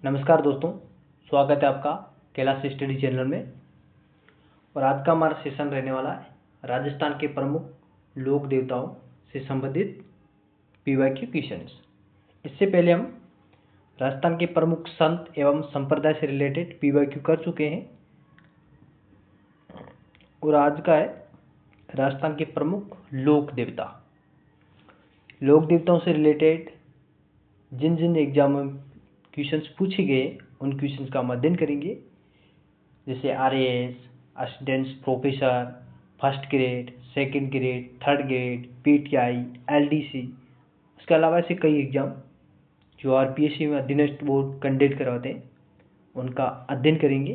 नमस्कार दोस्तों, स्वागत है आपका कैलाश स्टडी चैनल में। और आज का हमारा सेशन रहने वाला है राजस्थान के प्रमुख लोक देवताओं से संबंधित पीवाईक्यू क्वेश्चंस। इससे पहले हम राजस्थान के प्रमुख संत एवं संप्रदाय से रिलेटेड पीवाईक्यू कर चुके हैं और आज का है राजस्थान के प्रमुख लोक देवता। लोक देवताओं से रिलेटेड जिन जिन एग्जाम में क्वेश्चंस पूछे गए उन क्वेश्चंस का हम अध्ययन करेंगे, जैसे RAS, assistant professor, first grade, second grade, third grade, PTI, LDC. उसके अलावा ऐसे कई एग्जाम जो आरपीएससी में अधीनस्थ बोर्ड कंडक्ट करवाते हैं उनका अध्ययन करेंगे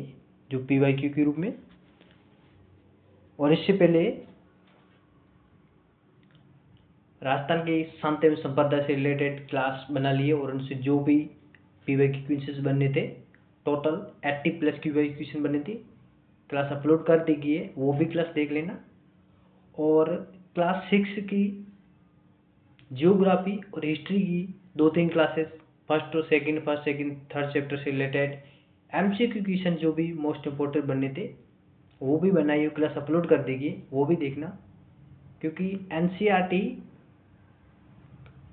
जो पीवाईक्यू के रूप में। और इससे पहले राजस्थान के संत एवं संप्रदाय से रिलेटेड क्लास बना लिए और उनसे जो भी पीवाईक्यू क्वेश्चन बनने थे, टोटल 80 प्लस पीवाईक्यू क्वेश्चन बने थे। क्लास अपलोड कर दी गई है, वो भी क्लास देख लेना। और क्लास 6 की जियोग्राफी और हिस्ट्री की 2-3 classes, first second third chapter से रिलेटेड एमसीक्यू क्वेश्चन जो भी मोस्ट इम्पोर्टेंट बनने थे वो भी बनाई हुई क्लास अपलोड कर देगी, वो भी देखना। क्योंकि एनसीईआरटी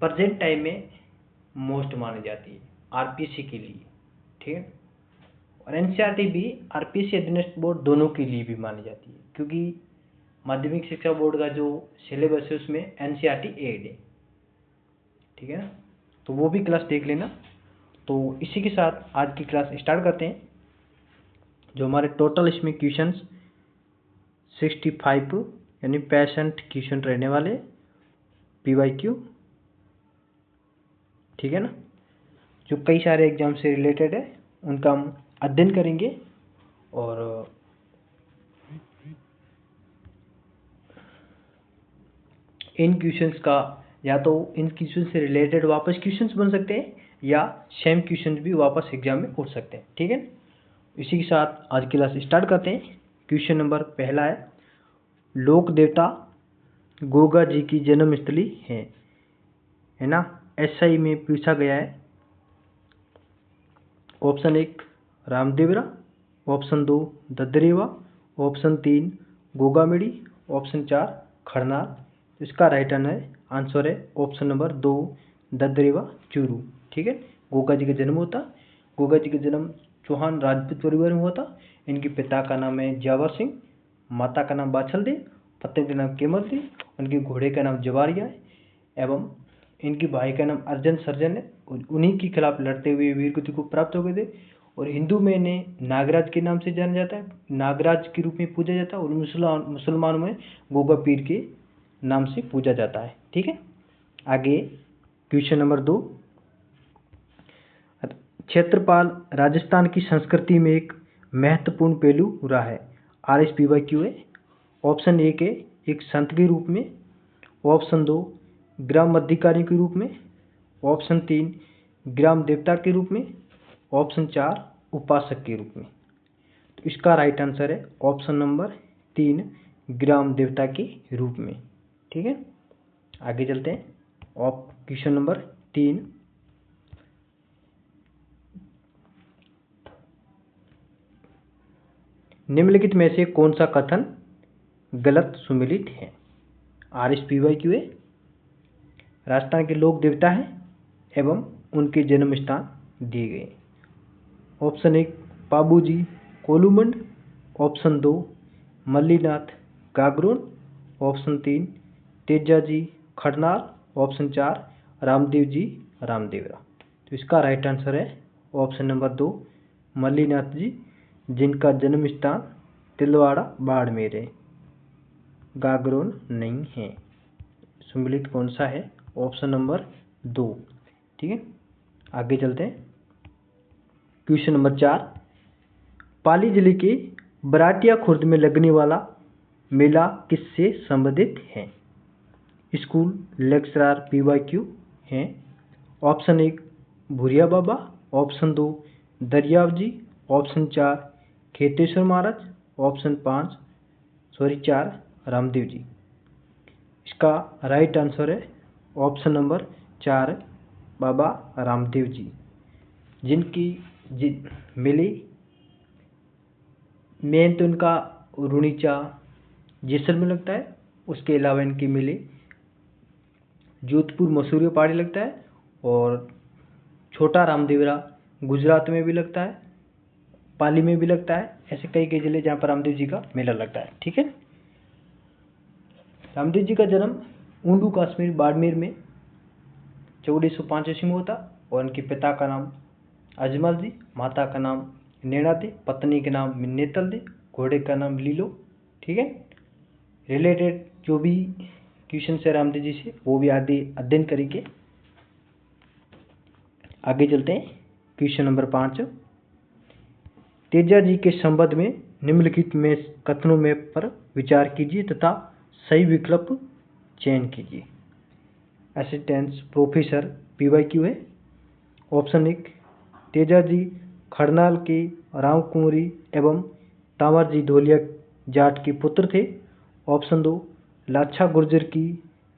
प्रेजेंट टाइम में मोस्ट मानी जाती है आरपीएससी के लिए, ठीक है। और एनसीईआरटी भी आरपीएससी अधीनस्थ बोर्ड दोनों के लिए भी मानी जाती है, क्योंकि माध्यमिक शिक्षा बोर्ड का जो सिलेबस है उसमें एनसीईआरटी एड है, ठीक है ना। तो वो भी क्लास देख लेना। तो इसी के साथ आज की क्लास स्टार्ट करते हैं। जो हमारे टोटल इसमें क्वेश्चंस 65 यानी 65 क्वेश्चन रहने वाले पीवाईक्यू, ठीक है ना, जो कई सारे एग्जाम से रिलेटेड है उनका हम अध्ययन करेंगे। और इन क्वेश्चंस का या तो इन क्वेश्चन से रिलेटेड वापस क्वेश्चंस बन सकते हैं या सेम क्वेश्चंस भी वापस एग्जाम में उठ सकते हैं, ठीक है। इसी के साथ आज की क्लास स्टार्ट करते हैं। क्वेश्चन नंबर पहला है, लोक देवता गोगा जी की जन्मस्थली है ना, एसआई में पूछा गया है। Option 1 Ramdevra, option 2 Dadrewa, option 3 Gogamedi, option 4 Kharnal. इसका राइट आंसर है ऑप्शन नंबर 2 ददरेवा चूरू, ठीक है। गोगा जी का जन्म होता, गोगा जी का जन्म चौहान राजपूत परिवार में हुआ था। इनके पिता का नाम है जावर सिंह, माता का नाम बाछल देव, पत्नी का नाम केमल देव, उनके घोड़े का नाम जवारिया है एवं इनके भाई का नाम अर्जन सर्जन है। उन्हीं के खिलाफ लड़ते हुए वीर गति को प्राप्त हो गए थे। और हिंदू में इन्हें नागराज के नाम से जाना जाता है, नागराज के रूप में पूजा जाता है। और मुसलमानों में गोगा पीर के नाम से पूजा जाता है, ठीक है। आगे क्वेश्चन नंबर 2, क्षेत्रपाल राजस्थान की संस्कृति में एक महत्वपूर्ण पहलू रहा है। आरएसपीवाईक्यू है। ऑप्शन 1 है एक संत के रूप में, ऑप्शन 2 ग्राम अधिकारी के रूप में, ऑप्शन 3 ग्राम देवता के रूप में, ऑप्शन 4 उपासक के रूप में। तो इसका राइट आंसर है ऑप्शन नंबर 3 ग्राम देवता के रूप में, ठीक है। आगे चलते हैं। क्वेश्चन नंबर 3, निम्नलिखित में से कौन सा कथन गलत सुमेलित है। आरएसपीवाईक्यू है। राजस्थान के लोक देवता हैं एवं उनके जन्म स्थान दिए गए। Option 1 Pabuji Kolumand, option 2 Mallinath Gagron, option 3 Tejaji Kharnal, option 4 Ramdev ji Ramdevra. तो इसका राइट आंसर है ऑप्शन नंबर 2 मल्लीनाथ जी, जिनका जन्म स्थान तिलवाड़ा बाड़मेर है, गागरोन नहीं है। सुमिलित कौन सा है, ऑप्शन नंबर 2, ठीक है। आगे चलते हैं। क्वेश्चन नंबर 4, पाली जिले के बराटिया खुर्द में लगने वाला मेला किससे संबंधित है। स्कूल लेक्चरर पीवाईक्यू हैं। ऑप्शन 1 भूरिया बाबा, ऑप्शन 2 दरियाव जी, ऑप्शन 4 खेतेश्वर महाराज, ऑप्शन 4 रामदेव जी। इसका राइट आंसर है ऑप्शन नंबर 4 बाबा रामदेव जी, जिनकी जी मिली, मेन तो इनका रुणीचा जैसलमेर लगता है, उसके अलावा इनकी मिली जोधपुर मसूरी पहाड़ी लगता है, और छोटा रामदेवरा गुजरात में भी लगता है, पाली में भी लगता है। ऐसे कई कई जिले जहाँ पर रामदेव जी का मेला लगता है। ठीक है। रामदेव जी का जन्म ऊंडू कश्मीर बाड़मेर में 1405 में होता, और उनके पिता का नाम अजमल जी, माता का नाम नैना दे, पत्नी के नाम नेतल दे, घोड़े का नाम लीलो। ठीक है। रिलेटेड जो भी क्वेश्चन है रामदेव जी से वो भी आदि अध्ययन करेंगे। आगे चलते हैं। क्वेश्चन नंबर 5, तेजा जी के संबंध में निम्नलिखित में कथनों में पर विचार कीजिए तथा सही विकल्प चयन कीजिए। असिस्टेंट प्रोफेसर PYQ है। ऑप्शन 1, तेजा जी खरनाल के राम कुंवरी एवं तांवर जी धोलिया जाट के पुत्र थे। ऑप्शन 2, लाछा गुर्जर की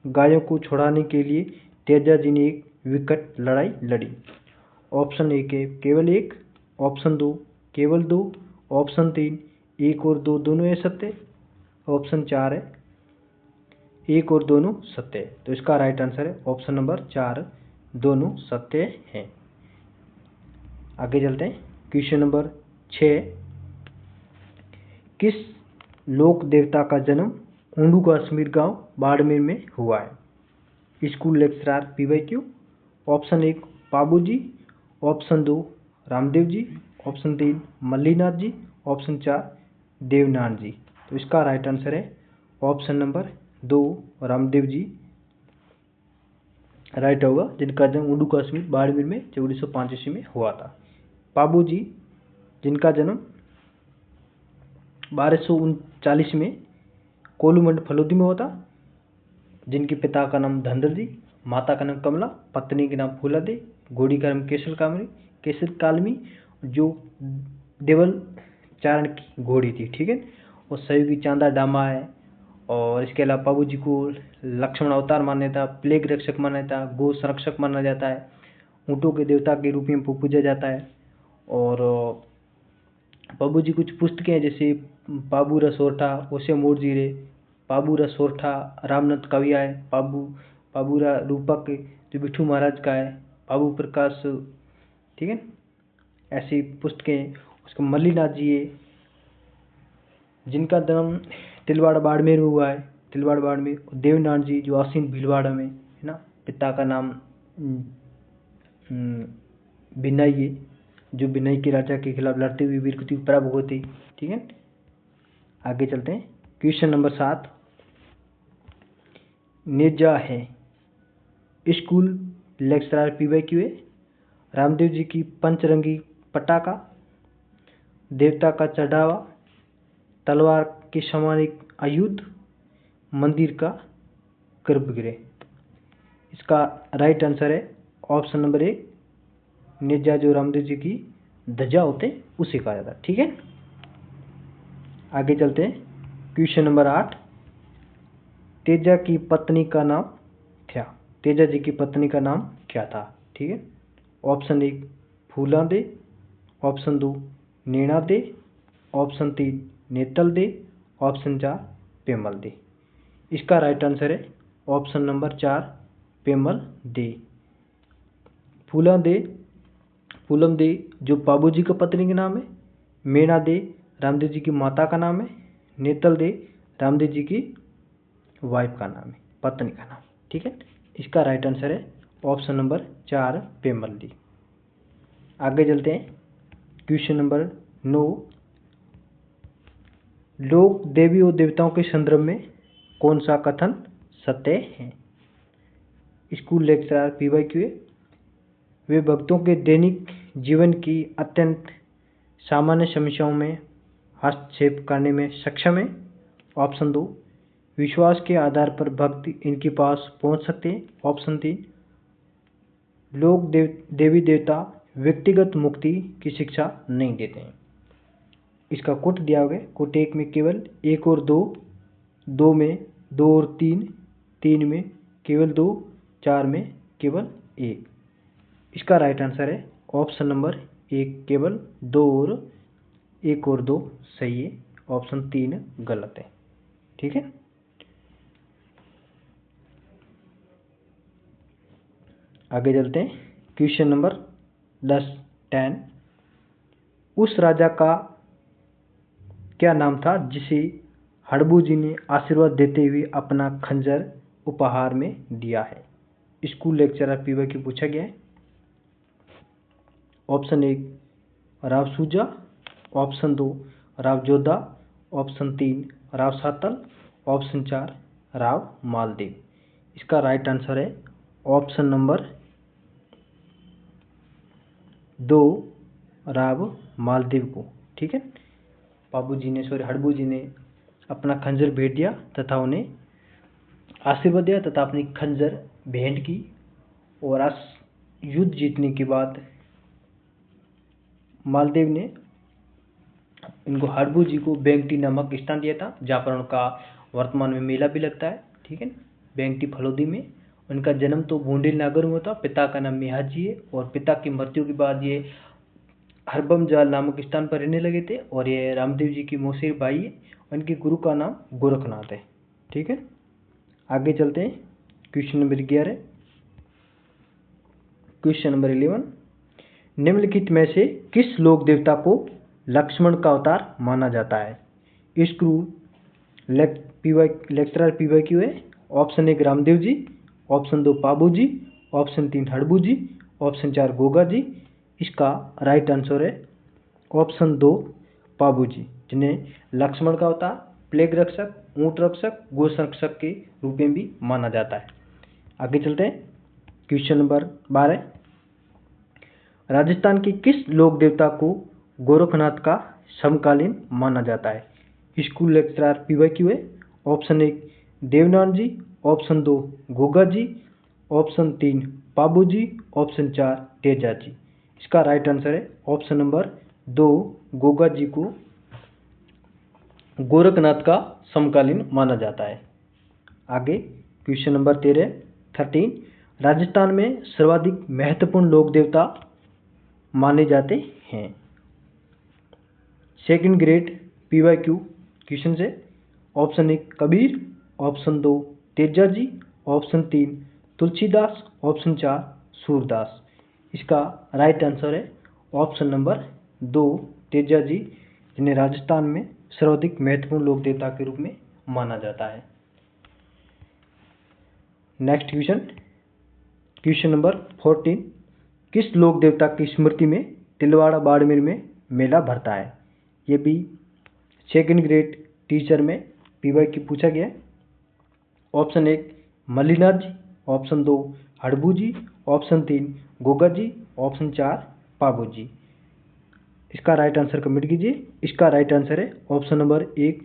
गायों को छुड़ाने के लिए तेजा जी ने एक विकट लड़ाई लड़ी। ऑप्शन 1 है केवल 1, ऑप्शन 2 केवल 2, ऑप्शन 3 1 और 2 दोनों है सत्य, ऑप्शन 4 है 1 और दोनों सत्य है। तो इसका राइट आंसर है ऑप्शन नंबर 4, दोनों सत्य हैं। आगे चलते हैं। क्वेश्चन नंबर 6, किस लोक देवता का जन्म ऊंडू कश्मीर गांव बाड़मेर में हुआ है? School lecturer PYQ। Option 1 Pabu ji, option 2 Ramdev ji, option 3 Mallinath ji, option 4 Devnath ji. तो इसका राइट आंसर है option number 2 Ramdev ji right होगा, जिनका जन्म ऊंडू कश्मीर बाड़मेर में 1405 ईस्वी में हुआ था। पाबू जी जिनका जन्म 1239 में कोलूमंड फलोदी में होता, जिनके पिता का नाम धंधर जी, माता का नाम कमला, पत्नी के नाम फूला दे, घोड़ी का नाम केसर कालमी, जो देवल चारण की घोड़ी थी। ठीक है। और सहयोगी चांदा डामा है। और इसके अलावा पाबू जी को लक्ष्मण अवतार माना जाता है, प्लेग रक्षक माना जाता है, गो संरक्षक माना जाता है, ऊँटों के देवता के रूप में पूजा जाता है। और पाबू जी कुछ पुस्तकें हैं जैसे पाबू रसोठा, ओसे मोरजीरे, पाबू रसोठा रामनाथ कविया है, पाबूरा रूपक जो बिठू महाराज का है, पाबू प्रकाश। ठीक है। ऐसी पुस्तकें। उसके मल्लीनाथ जी है, जिनका जन्म तिलवाड़ा बाड़मेर में हुआ है, तिलवाड़ा बाड़मेर। देवनाथ जी जो आसीन भीलवाड़ा में है ना, पिता का नाम बिनई है, जो बिनई के राजा के खिलाफ लड़ते हुए वीर कुतुब पराभव होते। ठीक है। आगे चलते हैं। क्वेश्चन नंबर 7, नेजा है स्कूल लेक्चरर PYQ है। रामदेव जी की पंचरंगी पटाखा, देवता का चढ़ावा, तलवार के समान एक आयुध, मंदिर का गर्भगृह। इसका राइट आंसर है ऑप्शन नंबर 1, नेजा जो रामदेव जी की ध्वजा होते हैं उसे कहा जाता है। ठीक है। आगे चलते हैं। क्वेश्चन नंबर 8, तेजा की पत्नी का नाम क्या? तेजा जी की पत्नी का नाम क्या था? ठीक है। ऑप्शन 1 फूला दे, ऑप्शन 2 नैना दे, ऑप्शन 3 नेतल दे, ऑप्शन 4 पेमल दे। इसका राइट आंसर है ऑप्शन नंबर 4 पेमल दे। फूलम दे जो पाबू जी का पत्नी का नाम है, मेना दे रामदेव जी की माता का नाम है, नेतल दे रामदेव जी की वाइफ का नाम है, पत्नी का नाम। ठीक है। इसका राइट आंसर है ऑप्शन नंबर 4 पेमल दी। आगे चलते हैं। क्वेश्चन नंबर 9, लोक देवी और देवताओं के संदर्भ में कौन सा कथन सत्य है? स्कूल लेक्चरर PYQ, वे भक्तों के दैनिक जीवन की अत्यंत सामान्य समस्याओं में हस्तक्षेप करने में सक्षम है। ऑप्शन 2, विश्वास के आधार पर भक्त इनके पास पहुंच सकते हैं। ऑप्शन 3, लोक देवी देवता व्यक्तिगत मुक्ति की शिक्षा नहीं देते हैं। इसका कोट दिया हुआ है। कोट 1 में केवल 1 और 2, 2 में 2 और 3, 3 में केवल 2, 4 में केवल 1। इसका राइट आंसर है ऑप्शन नंबर एक केवल 2 और 1 और 2 सही है, ऑप्शन 3 गलत है। ठीक है, आगे चलते हैं। क्वेश्चन नंबर 10 उस राजा का क्या नाम था जिसे हड़बू जी ने आशीर्वाद देते हुए अपना खंजर उपहार में दिया है? स्कूल लेक्चरर पीवाई की पूछा गया है। Option 1 Rao Suja, option 2 Rao Jodha, option 3 Rao Satal, option 4 Rao Maldev. इसका राइट आंसर है ऑप्शन नंबर 2 राव मालदेव को। ठीक है, हड़बू जी ने अपना खंजर भेंट दिया तथा उन्हें आशीर्वाद दिया तथा अपनी खंजर भेंट की, और युद्ध जीतने के बाद मालदेव ने इनको हड़बू जी को बेंगटी नामक स्थान दिया था, जहाँ पर उनका वर्तमान में मेला भी लगता है। ठीक है, बेंगटी फलोदी में। उनका जन्म तो बूंदेल नागर हुआ था, पिता का नाम मेहाजी है, और पिता की मृत्यु के बाद ये हरबम जाल नामक स्थान पर रहने लगे थे, और ये रामदेव जी की मौसेर भाई है। उनके गुरु का नाम गोरखनाथ है। ठीक है, आगे चलते हैं। Question number 11। क्वेश्चन नंबर 11, निम्नलिखित में से किस लोक देवता को लक्ष्मण का अवतार माना जाता है? लेक्चरर पीवाई क्यू है। Option 1 Ramdev ji, option 2 Pabu ji, option 3 Harbu ji, option 4 Goga ji. इसका राइट आंसर है ऑप्शन 2 पाबू जी, जिन्हें लक्ष्मण का अवतार, प्लेग रक्षक, ऊंट रक्षक, गो संरक्षक के रूप में भी माना जाता है। आगे चलते हैं। क्वेश्चन नंबर 12, राजस्थान के किस लोक देवता को गोरखनाथ का समकालीन माना जाता है? स्कूल लेक्चरर पीवाई क्यू है। ऑप्शन 1 देवनाथ जी, option 2 Goga ji, option 3 Pabu ji, option 4 Teja ji. इसका राइट आंसर है ऑप्शन नंबर 2 गोगा जी को गोरखनाथ का समकालीन माना जाता है। आगे क्वेश्चन नंबर 13, राजस्थान में सर्वाधिक महत्वपूर्ण लोक देवता माने जाते हैं। सेकंड ग्रेड पीवाईक्यू क्वेश्चन से। Option 1 Kabir, option 2 Teja ji, option 3 Tulsidas, option 4 Surdas. इसका राइट आंसर है ऑप्शन नंबर 2 तेजा जी, जिन्हें राजस्थान में सर्वाधिक महत्वपूर्ण लोक देवता के रूप में माना जाता है। नेक्स्ट क्वेश्चन, क्वेश्चन नंबर 14, किस लोक देवता की स्मृति में तिलवाड़ा बाड़मेर में मेला भरता है? ये भी सेकंड ग्रेड टीचर में पीवाई की पूछा गया है। Option 1 Mallinath ji, option 2 Harbu ji, option 3 Goga ji, option 4 Pabu ji. इसका राइट आंसर कमेंट कीजिए। इसका राइट आंसर है ऑप्शन नंबर 1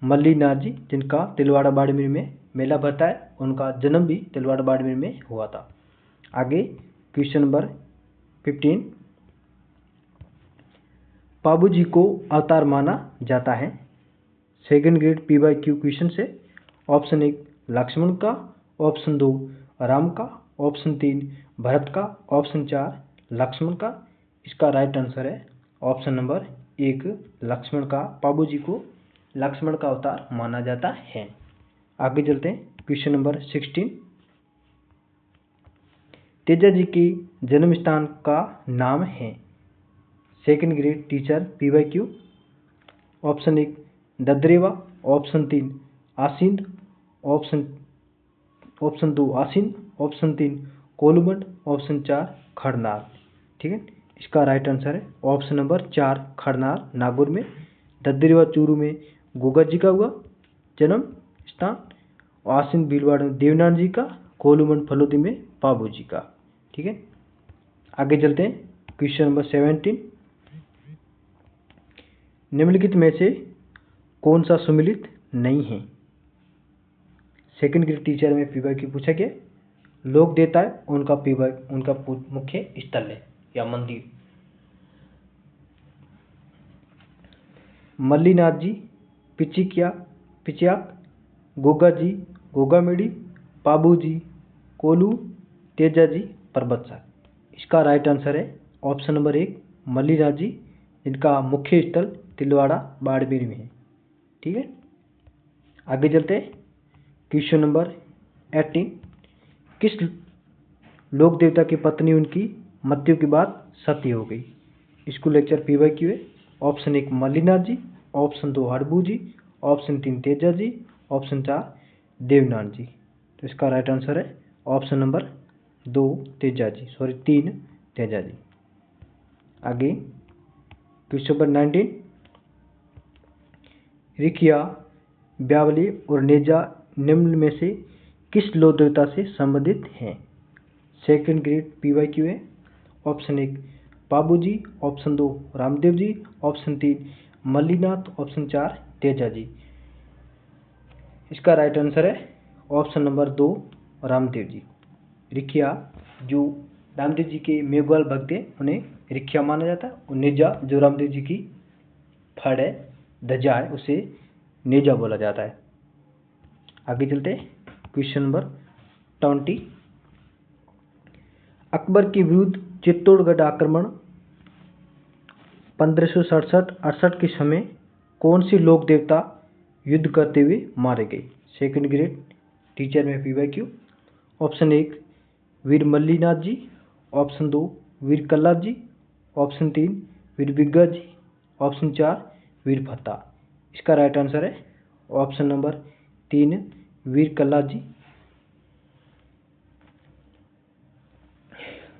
मल्लीनाथ जी, जिनका तिलवाड़ा बाड़मेर में मेला भरता है। उनका जन्म भी तिलवाड़ा बाड़मेर में हुआ था। आगे क्वेश्चन नंबर 15, पाबू जी को अवतार माना जाता है। सेकंड ग्रेड पीवाईक्यू क्वेश्चन से। ऑप्शन 1 लक्ष्मण का, ऑप्शन 2 राम का, ऑप्शन 3 भरत का, ऑप्शन 4 लक्ष्मण का। इसका राइट आंसर है ऑप्शन नंबर 1 लक्ष्मण का। पाबू जी को लक्ष्मण का अवतार माना जाता है। आगे चलते हैं। क्वेश्चन नंबर 16, तेजा जी के जन्म स्थान का नाम है। Second grade teacher PYQ. Option 1 Dadrewa, option 3 Asind, option 2 Asind, option 3 Kolumand, option 4 Kharnar. ठीक है, इसका राइट आंसर है ऑप्शन नंबर 4 खड़नार, नागौर में। ददरेवा चूरू में गोगा जी का हुआ जन्म स्थान, आसिंद भीलवाड़ा में देवनाथ जी का, कोलुमंड फलोदी में पाबू जी का। ठीक है, आगे चलते हैं। क्वेश्चन नंबर 17, निम्नलिखित में से कौन सा सुमिलित नहीं है? सेकंड ग्रेड टीचर में पीवाई की पूछा गया। लोक देता है उनका पीवाई, उनका मुख्य स्थल है या मंदिर। मल्लीनाथ जी पिचियाक, गोगा जी गोगामेड़ी, पाबू जी कोलू, तेजा जी परबतसर। इसका राइट आंसर है ऑप्शन नंबर 1 मल्लीनाथ जी, जिनका मुख्य स्थल तिलवाड़ा बाड़मेर में है। ठीक है, आगे चलते हैं। क्वेश्चन नंबर 18, किस लोक देवता की पत्नी उनकी मृत्यु के बाद सती हो गई? इसको लेक्चर PYQ है। Option 1 Mallinath ji, option 2 Harbu ji, option 3 Teja ji, option 4 Devnath ji. तो इसका राइट आंसर है ऑप्शन नंबर 2 तेजा जी, 3 तेजा जी। आगे क्वेश्चन नंबर 19, रिखिया, ब्यावली और नेजा निम्न में से किस लोक देवता से संबंधित हैं? सेकंड ग्रेड PYQ है। ऑप्शन 1 बाबू जी, option 2 Ramdev ji, option 3 Mallinath, option 4 Teja ji. इसका राइट आंसर है ऑप्शन नंबर 2 रामदेव जी। रिखिया जो रामदेव जी के मेघवाल भक्त हैं उन्हें रिखिया माना जाता है, और नेजा जो रामदेव जी की फड़ है, ध्वजा है, उसे नेजा बोला जाता है। आगे चलते क्वेश्चन नंबर 20, अकबर के विरुद्ध चित्तौड़गढ़ आक्रमण 1567-68 के समय कौन सी लोक देवता युद्ध करते हुए मारे गए? सेकंड ग्रेड टीचर में PYQ। ऑप्शन 1 वीर मल्लीनाथ जी, ऑप्शन 2 वीर कल्ला जी, ऑप्शन 3 वीर बिग्गा जी, ऑप्शन 4 वीर फत्ता। इसका राइट आंसर है ऑप्शन नंबर 3 वीर कल्ला जी।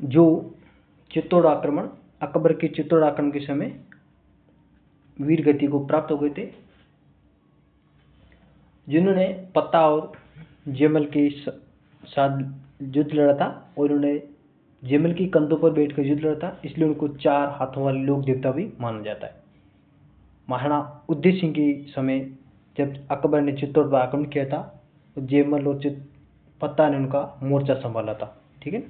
जो चित्तौड़ आक्रमण, अकबर के चित्तौड़ आक्रमण के समय वीर गति को प्राप्त हो गए थे, जिन्होंने पत्ता और जयमल के साथ युद्ध लड़ा था, और उन्होंने जयमल की कंधों पर बैठकर युद्ध लड़ा था, इसलिए उनको 4 हाथों वाले लोक देवता भी माना जाता है। महाराणा उदय सिंह के समय जब अकबर ने चित्तौड़ पर आक्रमण किया था, तो जयमल और पत्ता ने उनका मोर्चा संभाला था। ठीक है,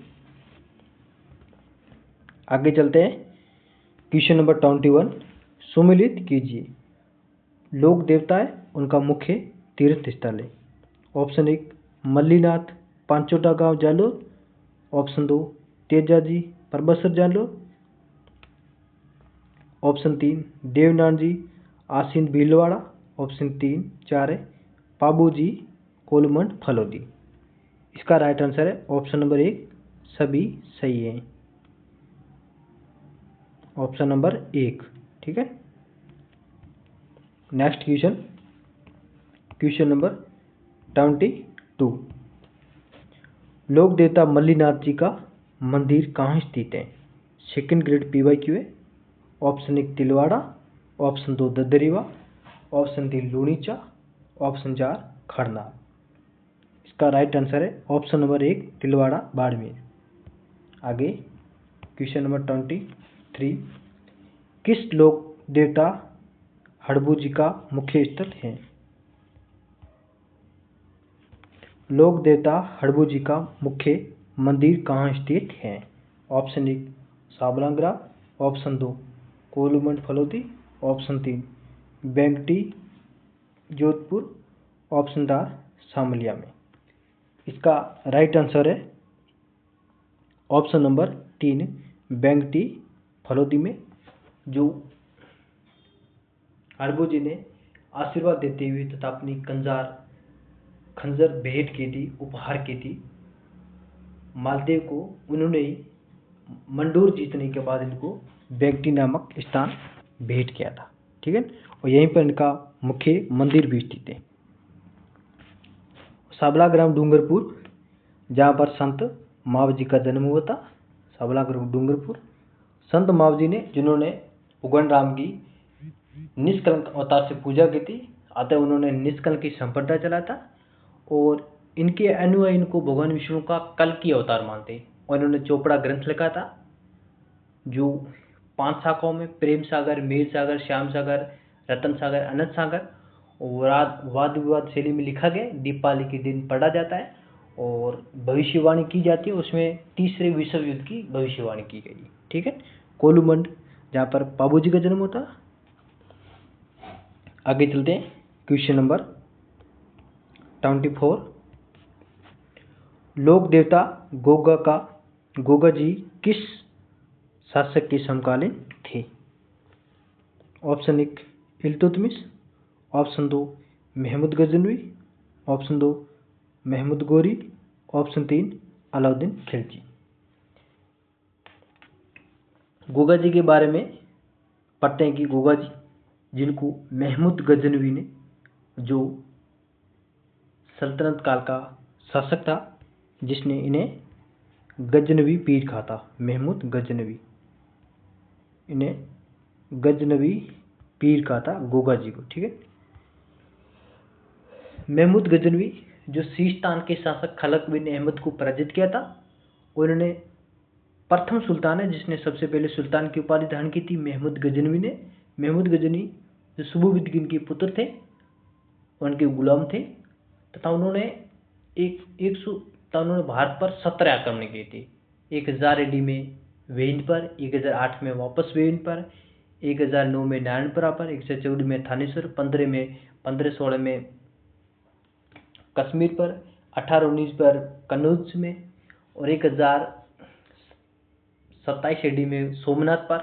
आगे चलते हैं। क्वेश्चन नंबर 21, सुमेलित कीजिए लोक देवता है उनका मुख्य तीर्थ स्थल है। ऑप्शन 1 मल्लीनाथ पांचोटा गांव जालोर, ऑप्शन 2 तेजा जी परबसर जालोर, ऑप्शन 3 देवनाथ जी आसीन भीलवाड़ा, ऑप्शन 4 है पाबू जी कोलमंड फलोदी। इसका राइट आंसर है ऑप्शन नंबर 1 सभी सही है, ऑप्शन नंबर 1। ठीक है, नेक्स्ट क्वेश्चन, क्वेश्चन नंबर 22, लोक देवता मल्लीनाथ जी का मंदिर कहाँ स्थित है? सेकंड ग्रेड PYQ है। Option 1 Tilwara, option 2 Dadriwa, option 3 Lunicha, option 4 Kharna. इसका राइट आंसर है ऑप्शन नंबर 1 तिलवाड़ा बाड़मेर। आगे क्वेश्चन नंबर 23, किस लोक देवता हड़बू जी का मुख्य स्थल है? लोक देवता हड़बू जी का मुख्य मंदिर कहाँ स्थित है? Option 1 Sablangra, option 2 Kolumand Phalodi, option 3 Bengti Jodhpur, option 4 Samliya में। इसका राइट आंसर है ऑप्शन नंबर 3 बेंगटी फलोदी में, जो हड़बू जी ने आशीर्वाद देते हुए तथा अपनी खंजर भेंट की थी, उपहार की थी मालदेव को। उन्होंने मंडोर जीतने के बाद इनको बेंगटी नामक स्थान भेंट किया था। ठीक है, और यहीं पर इनका मुख्य मंदिर भी स्थित है। साबला ग्राम डूंगरपुर, जहाँ पर संत माव जी का जन्म हुआ था। साबला ग्राम डूंगरपुर, संत माव जी ने, जिन्होंने भगवान राम की निष्कलंक अवतार से पूजा की थी, अतः उन्होंने निष्कलंक की संप्रदाय चलाया था, और इनके अनुयायी इनको भगवान विष्णु का कल की अवतार मानते हैं। और इन्होंने चोपड़ा ग्रंथ लिखा था, जो 5 शाखाओं में प्रेम सागर, मेर सागर, श्याम सागर, रतन सागर, अनंत सागर और वाद विवाद शैली में लिखा गया। दीपावली के दिन पढ़ा जाता है और भविष्यवाणी की जाती है। उसमें तीसरे विश्व युद्ध की भविष्यवाणी की गई। ठीक है, कोलूमंड, जहाँ पर बाबू जी का जन्म होता। आगे चलते हैं, क्वेश्चन नंबर 24, लोक देवता गोगा जी किस शासक के समकालीन थे? Option 1 Iltutmish, option 2 Mahmud Ghaznavi, option 2 Mahmud Ghori, option 3 Alauddin Khilji. Goga ji के बारे में पढ़ते हैं कि गोगा जी, जिनको महमूद गजनवी ने, जो सल्तनत काल का शासक था, जिसने इन्हें गजनवी पीर कहा था, महमूद गजनवी, इन्हें गजनवी पीर कहा था गोगा जी को। ठीक है, महमूद गजनवी जो सिस्तान के शासक खलक बिन अहमद को पराजित किया था, उन्होंने प्रथम सुल्तान है जिसने सबसे पहले सुल्तान की उपाधि धारण की थी, महमूद गजनवी ने। महमूद गजनवी जो सुबुद्दीन के पुत्र थे, उनके गुलाम थे, तथा उन्होंने उन्होंने भारत पर 17 आक्रमण किए थे। 1000 AD में वेइंड पर, 1008 में वापस वेइंड पर, 1009 में नारायणपुरा पर, 1014 में थानेश्वर, 1516 में कश्मीर पर, 1819 पर कन्नौज में, और 1027 AD में सोमनाथ पर,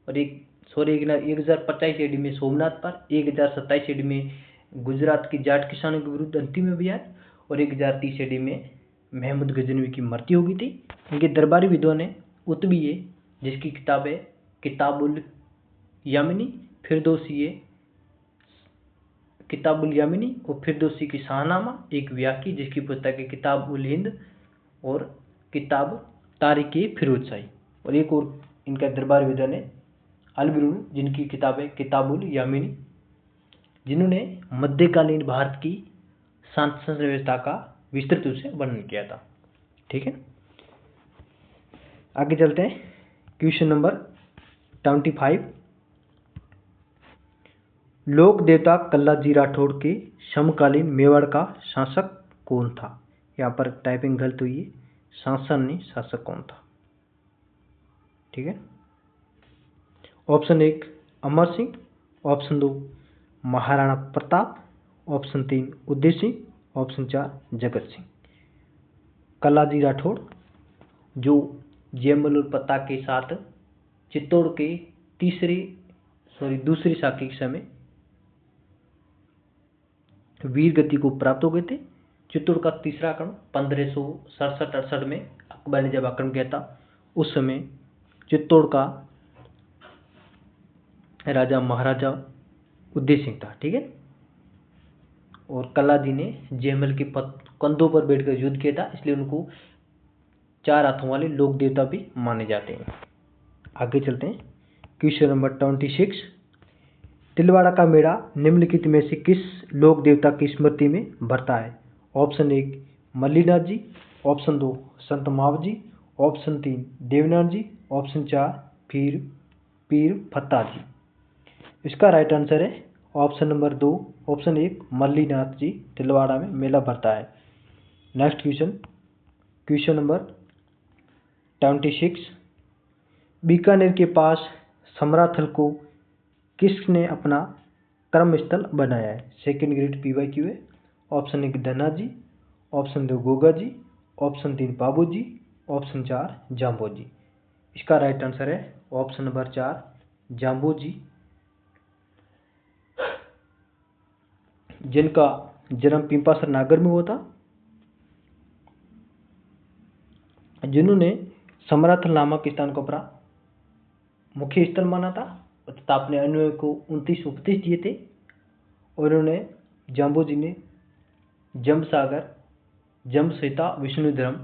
और 1025 AD में सोमनाथ पर, 1027 AD में गुजरात की जाट किसानों के विरुद्ध अंतिम अभियान, और 1030 AD में महमूद गजनवी की मृत्यु हो गई थी। इनके दरबारी विद्वान ने उतबी है, जिसकी किताब है किताबुल यामिनी, फिरदौसी है किताबुल यामिनी, और फिरदौसी की शाहनामा, एक व्याकी जिसकी पुस्तक है किताब उल हिंद, और किताब तारीख फिरोज शाही, और एक और इनका दरबारी विद्वान है अलबिरून, जिनकी किताब है किताबुल यामिनी, जिन्होंने मध्यकालीन भारत की शासन व्यवस्था का विस्तृत रूप से वर्णन किया था। ठीक है, आगे चलते हैं। क्वेश्चन नंबर 25, लोक देवता कल्लाजी राठौड़ के समकालीन मेवाड़ का शासक कौन था? यहाँ पर टाइपिंग गलत हुई है, शासन नहीं, शासक कौन था? ठीक है, option 1 Amar Singh, option 2 Maharana Pratap, option 3 Uday Singh, option 4 Jagat Singh. Kallaji Rathore जो जयमल और प्रताप के साथ चित्तौड़ के दूसरी शाखा के समय वीर गति को प्राप्त हो गए थे। चित्तौड़ का तीसरा आक्रमण 1567-68 में अकबर ने जब आक्रमण किया था, उस समय चित्तौड़ का राजा महाराजा उदय सिंह था। ठीक है, और कल्लाजी ने जयमल के कंधों पर बैठकर युद्ध किया था, इसलिए उनको 4 हाथों वाले लोक देवता भी माने जाते हैं। आगे चलते हैं। क्वेश्चन नंबर 26, तिलवाड़ा का मेला निम्नलिखित में से किस लोक देवता की स्मृति में भरता है? ऑप्शन 1 मल्लीनाथ जी, ऑप्शन 2 संत मावजी, ऑप्शन 3 देवनाथ जी, ऑप्शन 4 पीर फत्ता जी। इसका राइट आंसर है ऑप्शन नंबर 2, ऑप्शन 1 मल्लीनाथ जी तिलवाड़ा में मेला भरता है। नेक्स्ट क्वेश्चन नंबर 26, बीकानेर के पास समराथल को किसने अपना कर्म स्थल बनाया है? सेकेंड ग्रेड PYQ है। ऑप्शन 1 धना जी, ऑप्शन 2 गोगा जी, ऑप्शन 3 बाबू जी, ऑप्शन 4 जाम्बो जी। इसका राइट आंसर है ऑप्शन नंबर 4 जाम्बो जी, जिनका जन्म पिंपासर नागर में हुआ था, जिन्होंने समराथल नामक स्थान को अपना मुख्य स्थल माना था तथा अपने अनुयायियों को 29 उपदेश दिए थे। और उन्होंने जाम्बो जी ने जम्ब सागर, जम्ब संहिता, विष्णु धर्म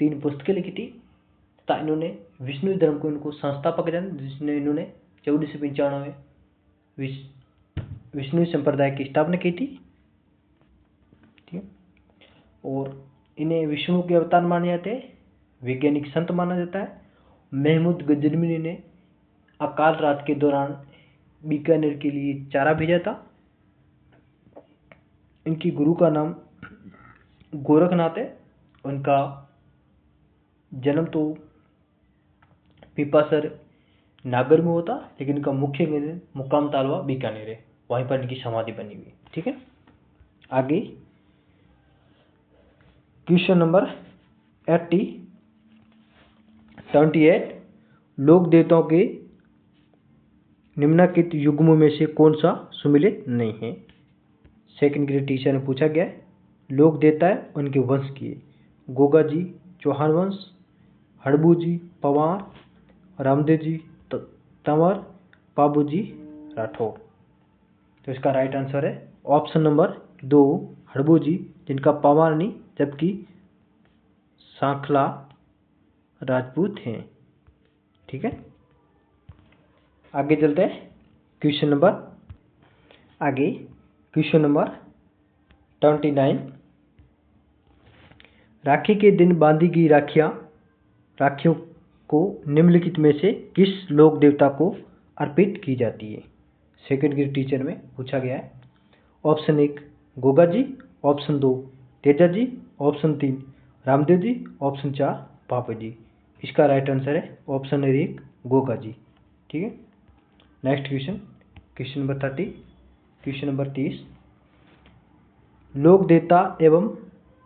3 पुस्तकें लिखी थी तथा इन्होंने विष्णु धर्म को इनको संस्थापक जाना, जिसने इन्होंने 1495 विष्णु संप्रदाय की स्थापना की थी। ठीक है, और इन्हें विष्णु के अवतार माने जाते हैं, वैज्ञानिक संत माना जाता है। महमूद गजनवी ने अकाल रात के दौरान बीकानेर के लिए चारा भेजा था। इनकी गुरु का नाम गोरखनाथ है। उनका जन्म तो पिपासर नागर में होता, लेकिन इनका मुख्य मुकाम तालवा बीकानेर है, वहीं पर इनकी समाधि बनी हुई। ठीक है, आगे क्वेश्चन नंबर 28, लोक देवताओं के निम्नलिखित युग्मों में से कौन सा सुमिलित नहीं है? सेकंड ग्रेड टीचर ने पूछा गया है। लोक देवता है उनके वंश की, गोगा जी चौहान वंश, हड़बू जी पवार, रामदेव जी तंवर, पाबू जी राठौर। तो इसका राइट आंसर है ऑप्शन नंबर 2 हड़बू जी, जिनका पवार नहीं जबकि सांखला राजपूत हैं। ठीक है, आगे चलते हैं क्वेश्चन नंबर 29। राखी के दिन बांधी गई राखियों को निम्नलिखित में से किस लोक देवता को अर्पित की जाती है? सेकंड ग्रेड टीचर में पूछा गया है। Option 1 Goga ji, option 2 Teja ji, option 3 Ramdev ji, option 4 पापा जी। इसका राइट आंसर है ऑप्शन 1 गोगा जी। ठीक है, next question number 30। Question number 30, लोक देवता एवं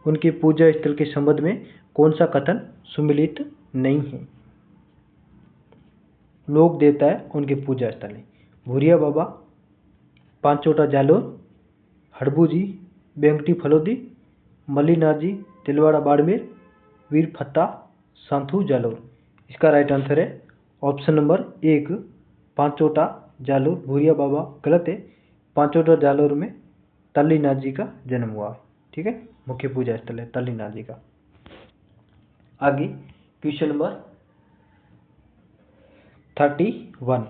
उनके पूजा स्थल के संबंध में कौन सा कथन सुमिलित नहीं है? लोक देवता है उनके पूजा स्थल है भूरिया बाबा, पांचोटा जालोर, हड़बू जी, बेंगटी फलोदी, मल्लीनाथ जी, तिलवाड़ा बाड़मेर, वीर फत्ता सांथू जालोर। इसका राइट आंसर है ऑप्शन नंबर 1 पांचोटा जालोर भूरिया बाबा। गलत है, पांचोटा जालोर में तल्लीनाथ जी का जन्म हुआ। ठीक है, मुख्य पूजा स्थल है तल्लीनाथ जी का। आगे क्वेश्चन नंबर 31,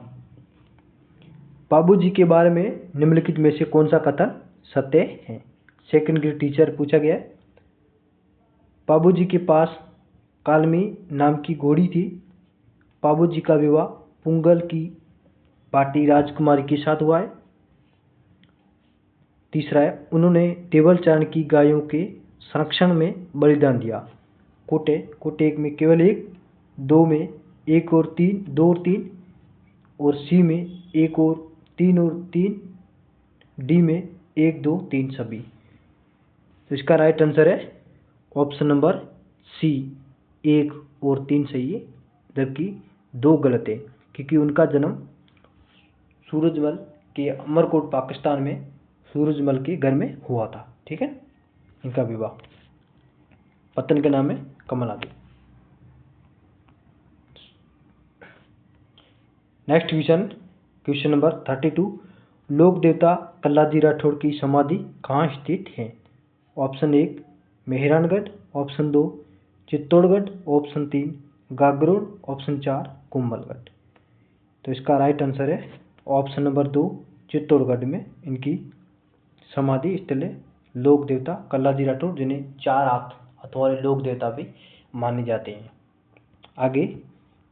बाबू जी के बारे में निम्नलिखित में से कौन सा कथन सत्य है? सेकंड ग्रेड टीचर पूछा गया है। बाबू जी के पास कालमी नाम की घोड़ी थी। बाबू जी का विवाह पुंगल की पाटी राजकुमारी के साथ हुआ है। तीसरा है, उन्होंने देवलचारण की गायों के संरक्षण में बलिदान दिया। कोटे 1 में केवल 1, 2 में 1 और 3, 2 और 3, और सी में 1 और 3 और 3, डी में 1, 2, 3 सभी। तो इसका राइट आंसर है ऑप्शन नंबर सी 1 और 3 सही है, जबकि 2 गलत है, क्योंकि उनका जन्म सूरजमल के अमरकोट पाकिस्तान में सूरजमल के घर में हुआ था। ठीक है, इनका विवाह पतन के नाम है कमलादी। नेक्स्ट क्वेश्चन नंबर 32, लोक देवता कल्लाजी राठौड़ की समाधि कहाँ स्थित है? Option 1 Mehrangarh, option 2 Chittorgarh, option 3 Gagrod, option 4 Kumbhalgarh. तो इसका राइट आंसर है ऑप्शन नंबर 2 चित्तौड़गढ़ में इनकी समाधि स्थल है। लोक देवता कल्लाजी राठौड़, जिन्हें 4 हाथ वाले लोक देवता भी माने जाते हैं। आगे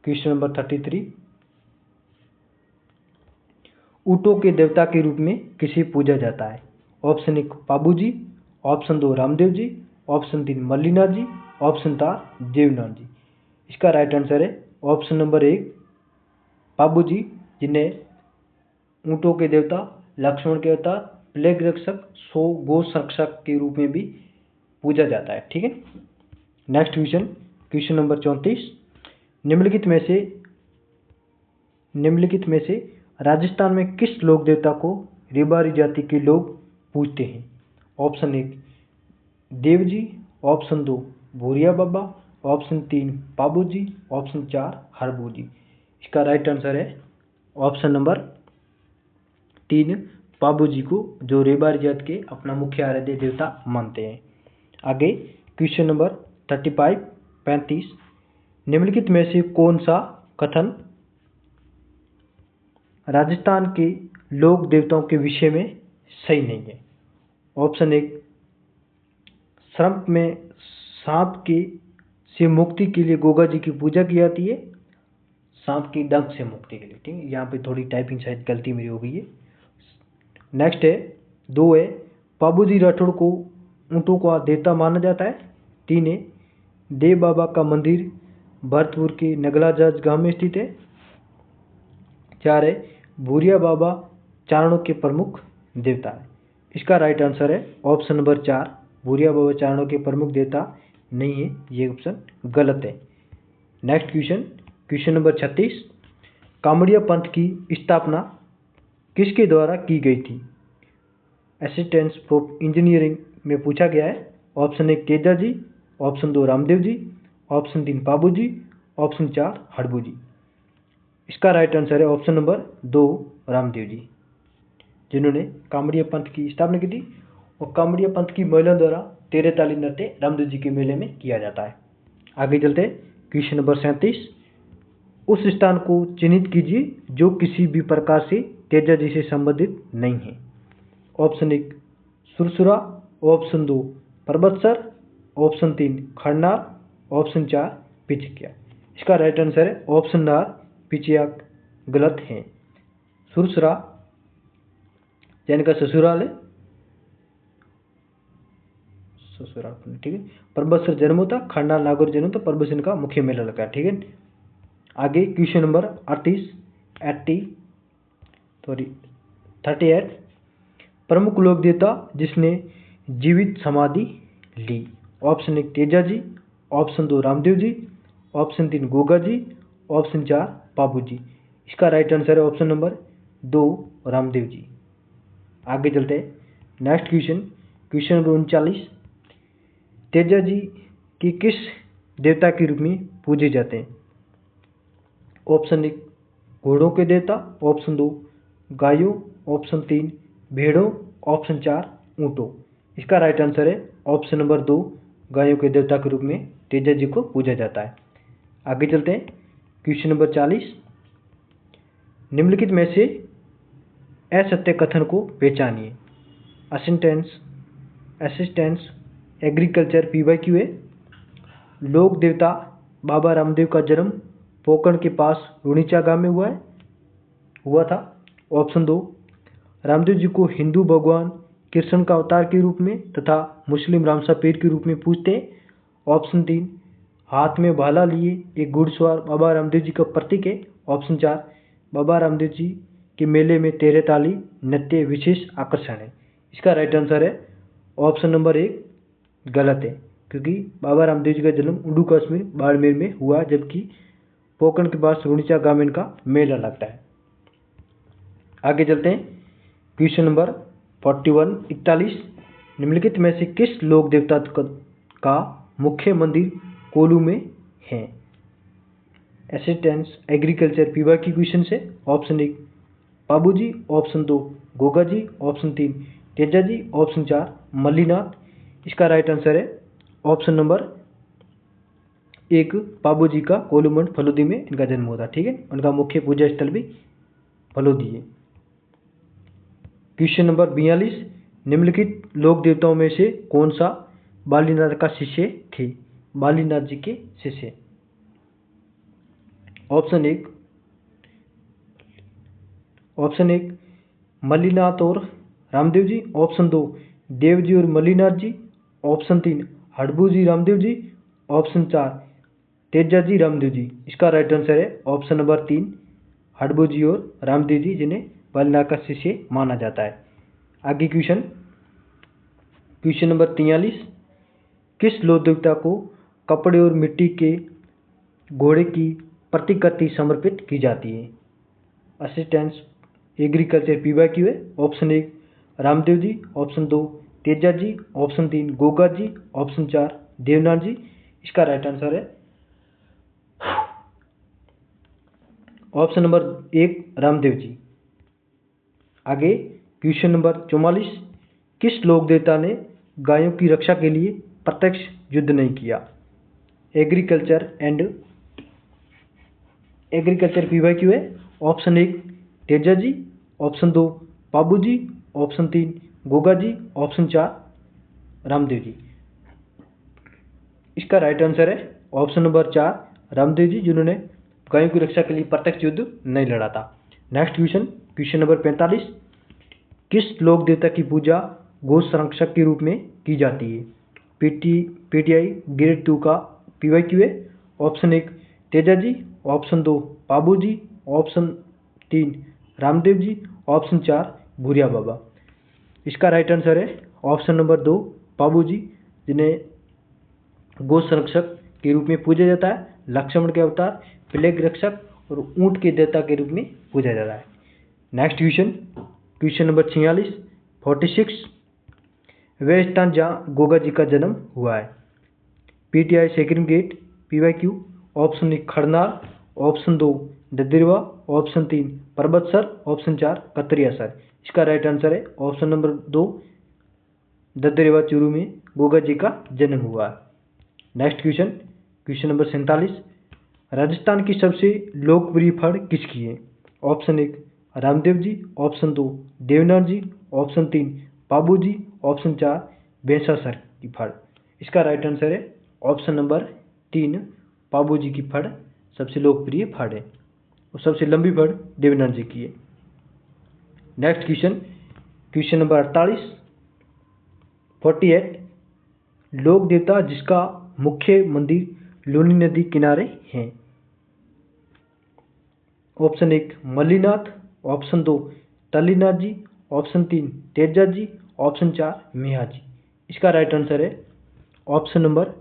क्वेश्चन नंबर 33, ऊँटों के देवता के रूप में किसे पूजा जाता है? Option 1 Pabu ji, option 2 Ramdev ji, option 3 Mallinath ji, option 4 Devnath ji. इसका राइट आंसर है ऑप्शन नंबर 1 पाबू जी, जिन्हें ऊँटों के देवता, लक्ष्मण के अवतार, प्लेग रक्षक, गो संरक्षक के रूप में भी पूजा जाता है। ठीक है, नेक्स्ट क्वेश्चन नंबर 34, निम्नलिखित में से राजस्थान में किस लोक देवता को रेबारी जाति के लोग पूजते हैं? ऑप्शन 1 देव जी, ऑप्शन 2 भूरिया बाबा, ऑप्शन 3 पाबू जी, ऑप्शन 4 हरबू जी। इसका राइट आंसर है ऑप्शन नंबर 3 पाबू जी को, जो रेबारी जात के अपना मुख्य आराध्य देवता मानते हैं। आगे क्वेश्चन नंबर 35, निम्नलिखित में से कौन सा कथन राजस्थान के लोक देवताओं के विषय में सही नहीं है? ऑप्शन 1 सांप से मुक्ति के लिए गोगा जी की पूजा की जाती है, सांप की डंक से मुक्ति के लिए। ठीक है, यहाँ पे थोड़ी टाइपिंग शायद गलती मेरी हो गई है। नेक्स्ट है 2 है पाबूजी राठौड़ को ऊँटों का देवता माना जाता है। 3 है देव बाबा का मंदिर भरतपुर के नगलाजाज गांव में स्थित है। 4 है भूरिया बाबा चारणों के प्रमुख देवता है। इसका राइट आंसर है ऑप्शन नंबर 4 भूरिया बाबा चारणों के प्रमुख देवता नहीं है, ये ऑप्शन गलत है। नेक्स्ट क्वेश्चन नंबर 36, कामड़िया पंथ की स्थापना किसके द्वारा की गई थी? असिस्टेंस ऑफ इंजीनियरिंग में पूछा गया है। Option 1 Teja ji, option 2 Ramdev ji, option 3 बाबू जी, ऑप्शन 4 हड़बू जी। इसका राइट आंसर है ऑप्शन नंबर 2 रामदेव जी, जिन्होंने कामड़िया पंथ की स्थापना की थी। और कामड़िया पंथ की महिलाओं द्वारा 13 ताली नृत्य रामदेव जी के मेले में किया जाता है। आगे चलते हैं। क्वेश्चन नंबर 37, उस स्थान को चिन्हित कीजिए जो किसी भी प्रकार से तेजा जी से संबंधित नहीं है। Option 1 Sursura, option 2 Parbatsar, option 3 Kharnar, option 4 Pichkiya. इसका राइट आंसर है ऑप्शन 4 पिचिया गलत है। सुरसुरा यानी का ससुराल है, ससुराल, ठीक है। परबतसर जन्म होता, खरनार नागौर जन्म होता, परबतसर का मुख्य मेला लगता है, ठीक है। आगे क्वेश्चन नंबर 38 प्रमुख लोक देवता जिसने जीवित समाधि ली। Option 1 Teja ji, option 2 Ramdev ji, option 3 Goga ji, option 4 बाबू जी। इसका राइट आंसर है ऑप्शन नंबर 2 रामदेव जी। आगे चलते हैं। Next question number 39, Teja ji की किस देवता के रूप में पूजे जाते हैं? ऑप्शन 1 घोड़ों के देवता, ऑप्शन 2 गायों, ऑप्शन 3 भेड़ों, ऑप्शन 4 ऊँटों। इसका राइट आंसर है ऑप्शन नंबर 2 गायों के देवता के रूप में तेजा जी को पूजा जाता है। आगे चलते हैं। क्वेश्चन नंबर 40, निम्नलिखित में से असत्य कथन को पहचानिए। असिस्टेंस एग्रीकल्चर PYQA, लोक देवता बाबा रामदेव का जन्म पोकरण के पास रुणीचा गांव में हुआ था। ऑप्शन 2 रामदेव जी को हिंदू भगवान कृष्ण का अवतार के रूप में तथा मुस्लिम रामसा पीर के रूप में पूजते हैं। ऑप्शन 3 हाथ में भाला लिए एक घुड़सवार बाबा रामदेव जी का प्रतीक है। ऑप्शन 4 बाबा रामदेव जी के मेले में 13 ताली नृत्य विशेष आकर्षण है। इसका राइट आंसर है ऑप्शन नंबर 1 गलत है, क्योंकि बाबा रामदेव जी का जन्म उड़ू कश्मीर बाड़मेर में हुआ, जबकि पोकरण के पास रुणीचा गांव में इनका मेला लगता है। आगे चलते हैं। क्वेश्चन नंबर 41 निम्नलिखित में से किस लोक देवता का मुख्य मंदिर कोल्लू में है? असिस्टेंस एग्रीकल्चर PYQ क्वेश्चन से। ऑप्शन 1 बाबू जी, option 2 Goga ji, option 3 Teja ji, option 4 Mallinath. इसका राइट आंसर है ऑप्शन नंबर 1 बाबू जी का कोल्लूमंड फलोदी में इनका जन्म हुआ था, ठीक है। उनका मुख्य पूजा स्थल भी फलोदी है। क्वेश्चन नंबर 42 निम्नलिखित लोक देवताओं में से कौन सा बालीनाथ का शिष्य थे? बालीनाथ जी के शिष्य। ऑप्शन 1 मल्लीनाथ और रामदेव जी, ऑप्शन 2 देव जी और मल्लीनाथ जी, ऑप्शन 3 हड़बू जी रामदेव जी, ऑप्शन 4 तेजा जी रामदेव जी। इसका राइट आंसर है ऑप्शन नंबर 3 हड़बू जी और रामदेव जी, जिन्हें बालीनाथ का शिष्य माना जाता है। आगे क्वेश्चन नंबर 43 किस लोक देवता को कपड़े और मिट्टी के घोड़े की प्रतिकृति समर्पित की जाती है? Assistance agriculture PYQ। Option 1 Ramdev ji, option 2 Teja ji, option 3 Goga ji, option 4 Devnath ji. इसका राइट आंसर है ऑप्शन नंबर 1 रामदेव जी। आगे क्वेश्चन नंबर 44 किस लोक देवता ने गायों की रक्षा के लिए प्रत्यक्ष युद्ध नहीं किया? एग्रीकल्चर PYQ है। ऑप्शन 1 तेजा जी, ऑप्शन 2 बाबू जी, ऑप्शन 3 गोगा जी, ऑप्शन 4 रामदेव जी। इसका राइट आंसर है ऑप्शन नंबर 4 रामदेव जी, जिन्होंने गायों की रक्षा के लिए प्रत्यक्ष युद्ध नहीं लड़ा था। नेक्स्ट क्वेश्चन नंबर 45 किस लोक देवता की पूजा गो संरक्षक के रूप में की जाती है? PTI ग्रेड 2 का PYQ है। ऑप्शन 1 तेजा जी, ऑप्शन 2 बाबू जी, ऑप्शन 3 रामदेव जी, ऑप्शन 4 भूरिया बाबा। इसका राइट आंसर है ऑप्शन नंबर 2 बाबू जी, जिन्हें गो संरक्षक के रूप में पूजा जाता है। लक्ष्मण के अवतार, प्लेग रक्षक और ऊंट के देवता के रूप में पूजा जा रहा है। नेक्स्ट क्वेश्चन नंबर 46 वह स्थान जहाँ गोगा जी का जन्म हुआ है। PTI second grade, PYQ. Option 1 Kharnar, option 2 Dadriwa, option 3 Parbatsar, option 4 Katariyasar. इसका राइट आंसर है ऑप्शन नंबर 2 ददरीवा चूरू में गोगा जी का जन्म हुआ है। नेक्स्ट क्वेश्चन नंबर 47 राजस्थान की सबसे लोकप्रिय फल किसकी है। ऑप्शन 1 रामदेव जी, ऑप्शन 2 देवनाथ जी, ऑप्शन 3 बाबू जी, ऑप्शन 4 बेसासर की फड़। इसका राइट आंसर है ऑप्शन नंबर 3 बाबू जी की फड़ सबसे लोकप्रिय फड़ है और सबसे लंबी फड़ देवनाथ जी की है। नेक्स्ट क्वेश्चन नंबर 48 लोक देवता जिसका मुख्य मंदिर लूनी नदी किनारे है। ऑप्शन 1 मल्लीनाथ, ऑप्शन 2 तल्लीनाथ जी, ऑप्शन 3 तेजा जी, ऑप्शन 4 मिया जी। इसका राइट आंसर है ऑप्शन नंबर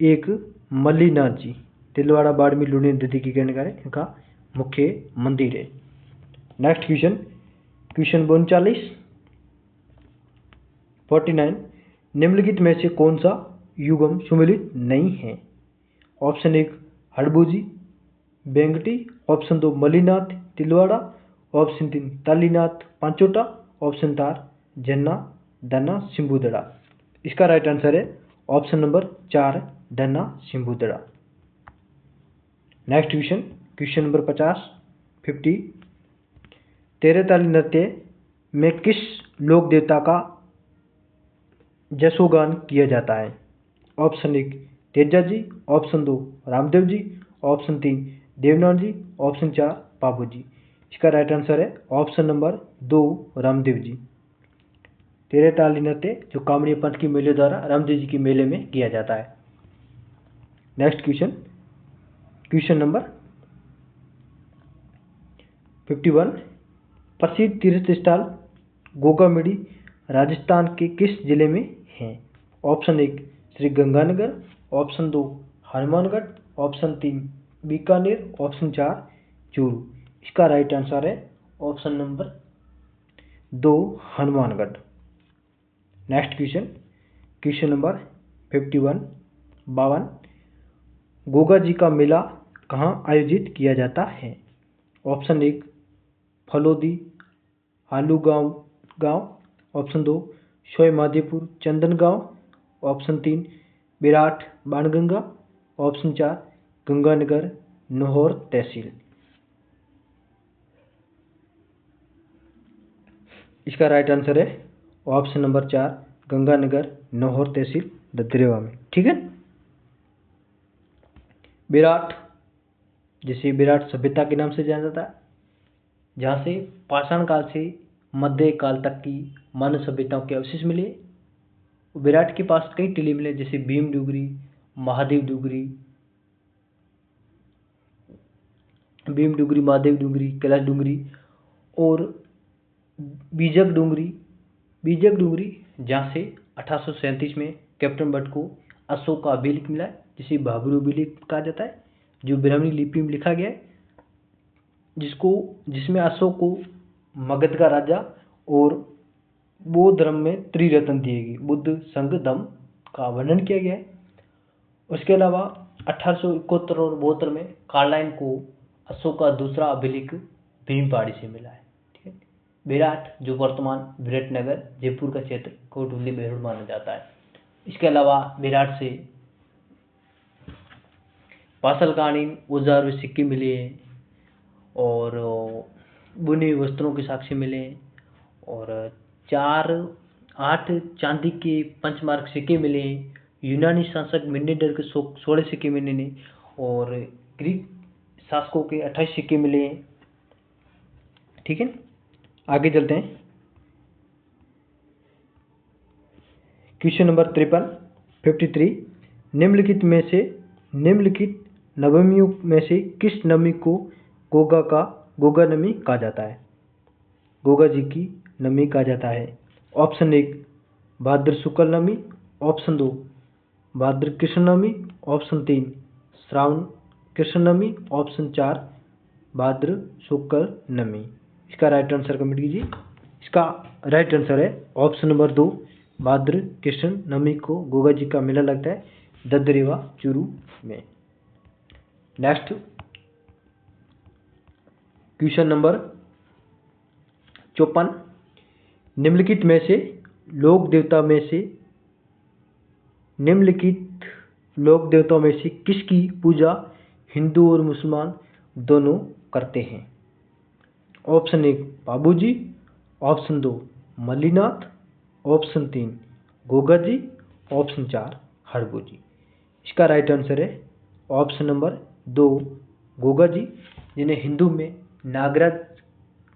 1 मल्लीनाथ जी। तिलवाड़ा बाड़मेर लूनी नदी के किनारे इनका मुख्य मंदिर है। नेक्स्ट क्वेश्चन 49 निम्नलिखित में से कौन सा युगम सुमेलित नहीं है। Option 1 Harbuji Bengti, option 2 Mallinath Tilwara, option 3 Talinath Panchota, option 4 Janna Danna Simbudra. इसका राइट आंसर है option number 4 Danna Simbudra. Next question number 50 तेरे ताली नृत्य में किस लोक देवता का जसोगान किया जाता है। Option 1 Teja ji, option 2 Ramdev ji, option 3 Debnath जी, ऑप्शन 4 बाबू जी। इसका राइट आंसर है ऑप्शन नंबर 2 रामदेव जी। तेरे ताली नृत्य जो कामड़ी पंथ की मेले द्वारा रामदेव जी के मेले में किया जाता है। नेक्स्ट क्वेश्चन नंबर 51 प्रसिद्ध तीर्थ स्थल गोगामेड़ी राजस्थान के किस जिले में है। Option 1 Shri Ganganagar, option 2 Hanumangarh, option 3 Bikaner, option 4 Churu. इसका राइट आंसर है option number 2 Hanumangarh. Next question number 52 Goga ji का मेला कहाँ आयोजित किया जाता है। ऑप्शन 1 फलोदी हालू गांव, ऑप्शन 2 शोय माधेपुर चंदन गांव, ऑप्शन 3 विराट बाणगंगा, ऑप्शन 4 गंगानगर नौहर तहसील। इसका राइट आंसर है ऑप्शन नंबर 4 गंगानगर नौहर तहसील ददरेवा में। ठीक है। विराट जिसे विराट सभ्यता के नाम से जाना जाता है, जहाँ से पाषाण काल से मध्य काल तक की मानव सभ्यताओं के अवशेष मिले। विराट के पास कई टीले मिले जैसे भीम डूगरी, महादेव डूगरी, महादेव डूंगरी, कैलाश डूंगरी और बीजक डूंगरी, जहाँ से 1837 में कैप्टन बट को अशोक का अभिलेख मिला है जिसे भाबरू अभिलेख कहा जाता है, जो ब्राह्मणी लिपि में लिखा गया है, जिसमें अशोक को मगध का राजा और बौद्ध धर्म में त्रिरत्न दिए गए, बुद्ध संघ धम्म का वर्णन किया गया है। उसके अलावा 1871 और 72 में कार्लाइन को अशोक का दूसरा अभिलेख भीम पहाड़ी से मिला है। ठीक है। विराट जो वर्तमान विराटनगर जयपुर का क्षेत्र कोटुल्ली बेहड़ माना जाता है। इसके अलावा विराट से पाषाणकालीन औजार व सिक्के मिले हैं और बुने वस्त्रों के साक्ष्य मिले हैं और 8 चांदी के पंचमार्क सिक्के मिले हैं। यूनानी शासक मिनेंडर के 16 सिक्के मिले हैं और ग्रीक शासकों के 28 सिक्के मिले हैं। ठीक है। आगे चलते हैं। क्वेश्चन नंबर 53 निम्नलिखित नवमियों में से किस नवमी को गोगा नवमी कहा जाता है। गोगा जी की नवमी कहा जाता है। ऑप्शन 1 भाद्र शुक्ल नवमी, ऑप्शन 2 भाद्र कृष्ण नवमी, ऑप्शन 3 श्रावण कृष्ण नवमी, ऑप्शन 4 भाद्र शुक्ल नवमी। इसका राइट आंसर कमेंट कीजिए। इसका राइट आंसर है ऑप्शन नंबर 2 भाद्र कृष्ण नवमी को गोगा जी का मेला लगता है ददरेवा चूरू में। नेक्स्ट क्वेश्चन नंबर 54, निम्नलिखित में से लोक देवताओं में से किसकी पूजा हिंदू और मुसलमान दोनों करते हैं? ऑप्शन 1 बाबू जी, option 2 Mallinath, option 3 Goga ji, option 4 Harbu जी। इसका राइट आंसर है ऑप्शन नंबर 2 गोगा जी, जिन्हें हिंदू में नागराज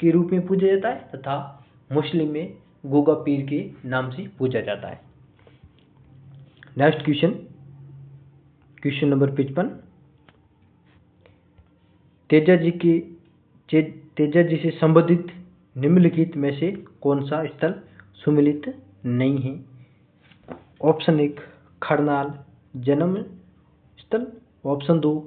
के रूप में पूजा जाता है तथा मुस्लिम में गोगा पीर के नाम से पूजा जाता है। Next question number 55, Teja ji से संबंधित निम्नलिखित में से कौन सा स्थल सुमिलित नहीं है? ऑप्शन 1 खरनाल जन्म स्थल, ऑप्शन 2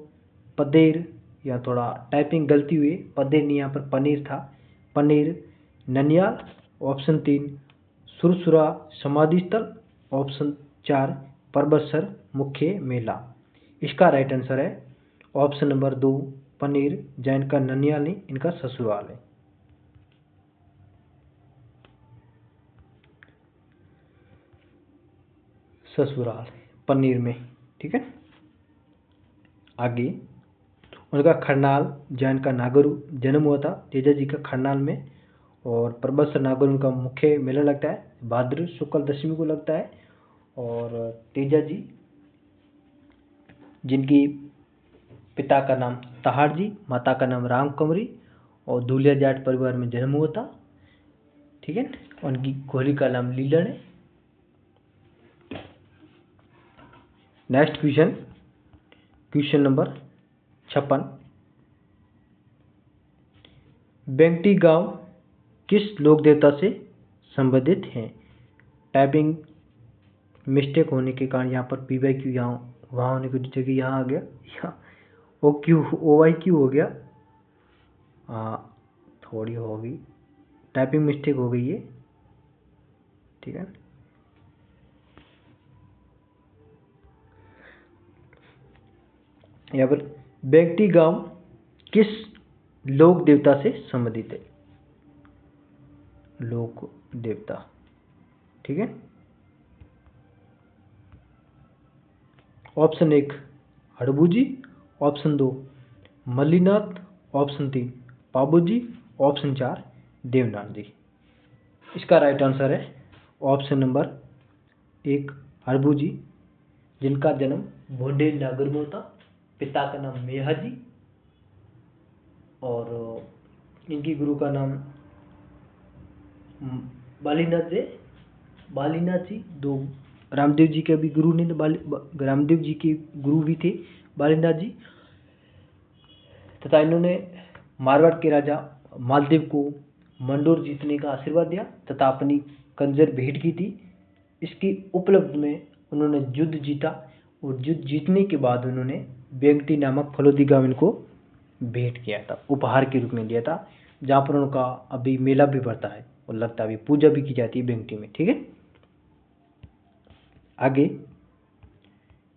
पदेर, या थोड़ा टाइपिंग गलती हुई, पदेर नहीं यहाँ पर पनीर था, पनीर ननियाल, ऑप्शन 3 सुरसुरा समाधि स्थल, ऑप्शन 4 परबतसर मुख्य मेला। इसका राइट आंसर है ऑप्शन नंबर 2 पनीर, जैन का ननियाल नहीं, इनका ससुराल है। ससुराल पनीर में, ठीक है। आगे उनका खरनाल जैन का नागौर जन्म हुआ था तेजा जी का खरनाल में, और परबतसर नागौर उनका मुख्य मेला लगता है भाद्र शुक्ल दशमी को लगता है। और तेजा जी जिनकी पिता का नाम तहाड़ जी, माता का नाम राम कंवरी और दूलिया जाट परिवार में जन्म हुआ था, ठीक है। उनकी घोली का नाम लीलन है। नेक्स्ट क्वेश्चन नंबर 56, बेंगटी गांव किस लोक देवता से संबंधित है? टाइपिंग मिस्टेक होने के कारण यहाँ पर पी वाई क्यू यहाँ वहाँ होने की जगह यहाँ आ गया, यहाँ O Q O Y Q हो गया। थोड़ी होगी टाइपिंग मिस्टेक हो गई है, ठीक है। यहाँ पर बेंगटी गांव किस लोक देवता से संबंधित है? लोक देवता, ठीक है। Option 1 Harbu ji, option 2 Mallinath, option 3 Pabu ji, option 4 Devnath ji. इसका राइट आंसर है ऑप्शन नंबर 1 हड़बू जी, जिनका जन्म भोंडेल नागौर में होता, पिता का नाम मेहा जी और इनकी गुरु का नाम बालीनाथ जी। दो रामदेव जी के भी गुरु ने, रामदेव जी के गुरु भी थे बालीनाथ जी, तथा इन्होंने मारवाड़ के राजा मालदेव को मंडोर जीतने का आशीर्वाद दिया तथा अपनी कंजर भेंट की थी। इसकी उपलब्धि में उन्होंने युद्ध जीता और युद्ध जीतने के बाद उन्होंने बेंगटी नामक फलोदी गांव इनको भेंट किया था, उपहार के रूप में दिया था, जहाँ पर उनका अभी मेला भी बढ़ता है और लगता है अभी पूजा भी की जाती है बेंगटी में, ठीक है। आगे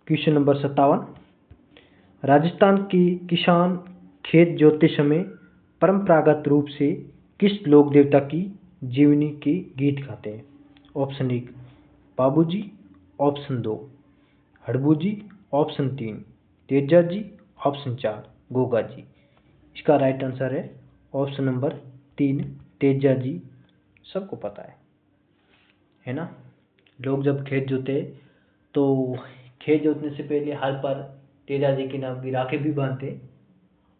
क्वेश्चन नंबर 57, राजस्थान के किसान खेत जोतते समय परंपरागत रूप से किस लोक देवता की जीवनी के गीत गाते हैं? ऑप्शन 1 बाबू जी, option 2 Harbu ji, option 3 Teja ji, option 4 Goga ji. इसका राइट आंसर है ऑप्शन नंबर 3 तेजा जी। सबको पता है ना। लोग जब खेत जोते तो खेत जोतने से पहले हल पर तेजा जी के नाम की राखें भी बांधते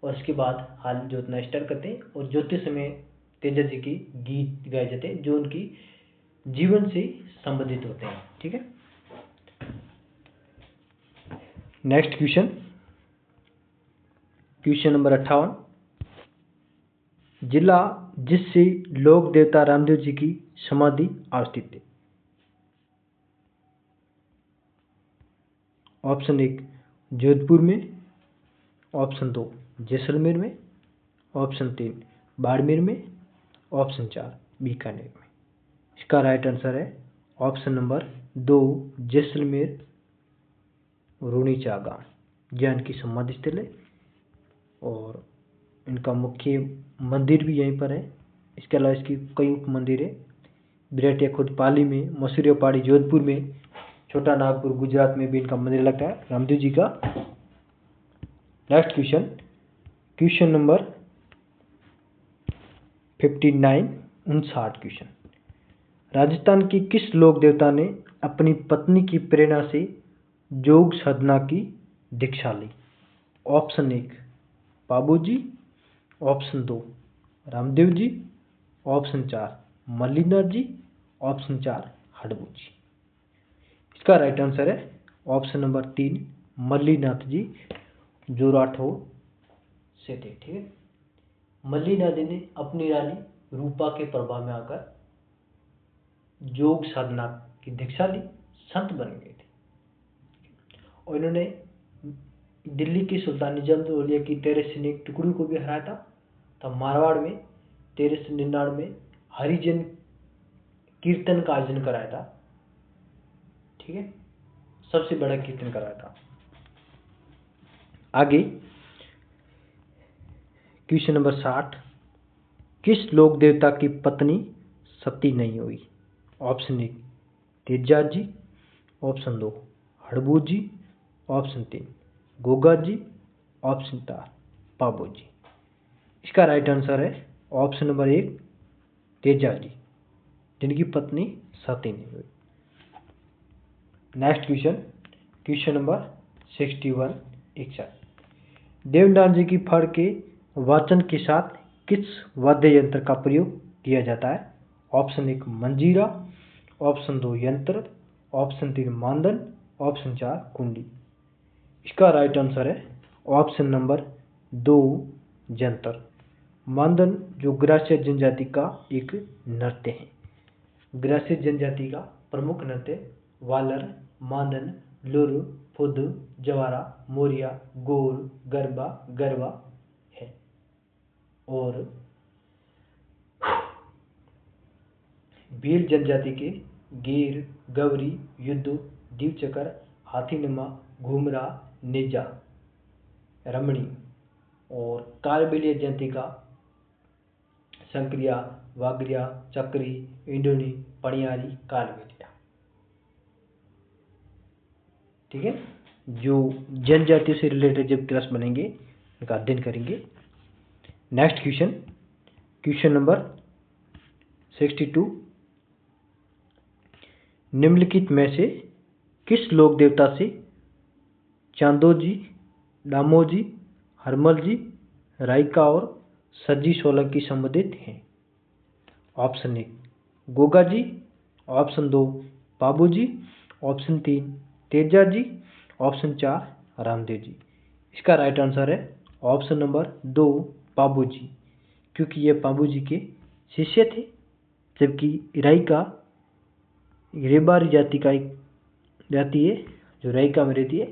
और उसके बाद हल जोतना स्टार्ट करते और जोतते समय तेजा जी के गीत गाए जाते हैं जो उनकी जीवन से संबंधित होते हैं, ठीक है। नेक्स्ट क्वेश्चन नंबर 58, जिला जिससे लोक देवता रामदेव जी की समाधि अवस्थित है? ऑप्शन 1 जोधपुर में, ऑप्शन 2 जैसलमेर में, ऑप्शन 3 बाड़मेर में, ऑप्शन 4 बीकानेर में। इसका राइट आंसर है ऑप्शन नंबर 2 जैसलमेर रूणीचा गांव जानकी समाधि स्थल है और इनका मुख्य मंदिर भी यहीं पर है। इसके अलावा इसकी कई उप मंदिर है, बिरटिया खुर्द पाली में, मसूरिया पहाड़ी जोधपुर में, छोटा नागपुर गुजरात में भी इनका मंदिर लगता है रामदेव जी का। Next question, question number 59 question, Rajasthan की किस लोक देवता ने अपनी पत्नी की प्रेरणा से योग साधना की दीक्षा ली? Option 1 Pabu ji, option 2 Ramdev ji, option 4 Mallinath ji, option 4 हडबू जी। इसका राइट आंसर है ऑप्शन नंबर 3 मल्लीनाथ जी जो राठौर से थे। ठीक है, मल्लीनाथ जी ने अपनी रानी रूपा के प्रभाव में आकर योग साधना की दीक्षा ली, संत बन गए थे और इन्होंने दिल्ली की सुल्तान निजामुद्दौला की 13 सैनिक टुकड़ी को भी हराया था। तब मारवाड़ में 1399 में हरिजन कीर्तन का आयोजन कराया था। ठीक है, सबसे बड़ा कीर्तन कराया था। आगे क्वेश्चन नंबर 60, किस लोक देवता की पत्नी सती नहीं हुई? Option 1 Teja ji, option 2 Harbu ji, option 3 Goga ji, option 4 Pabu ji. इसका राइट आंसर है ऑप्शन नंबर 1 तेजा जी जिनकी पत्नी सती नहीं हुई। Next question, question number 61 Devnath ji की फड़ के वाचन के साथ किस वाद्य यंत्र का प्रयोग किया जाता है? ऑप्शन 1 मंजीरा, ऑप्शन 2 यंत्र, ऑप्शन 3 मांदन, ऑप्शन 4 कुंडी। इसका राइट आंसर है ऑप्शन नंबर 2 यंत्र। मांदन जो ग्रास्य जनजाति का एक नृत्य है। ग्रास्य जनजाति का प्रमुख नृत्य वालर, मांदन, लुर, फुद, जवारा, मोरिया, गोर, गरबा, गरबा है। और भील जनजाति के गीर, गवरी, युद्ध, दीवचकर, हाथीनमा, घूमरा, नेजा, रमणी और कालबेलिया जनजाति का संक्रिया, वागरिया, चक्री, इंडोनी, पणियारी, कालबेलिया। ठीक है, जो जनजातियों से रिलेटेड जब क्लास बनेंगे उनका अध्ययन करेंगे। नेक्स्ट क्वेश्चन, क्वेश्चन नंबर 62 निम्नलिखित में से किस लोक देवता से चांदो जी, डामो जी, हरमल जी, रायका और सज्जी सोलंकी संबंधित हैं? ऑप्शन 1 गोगा जी, ऑप्शन 2 बाबू जी, ऑप्शन 3 तेजा जी, ऑप्शन 4 रामदेव जी। इसका राइट आंसर है ऑप्शन नंबर 2 बाबू जी, क्योंकि ये बाबू जी के शिष्य थे, जबकि रायका रेबारी जाति का एक जाति है जो रायका में रहती है,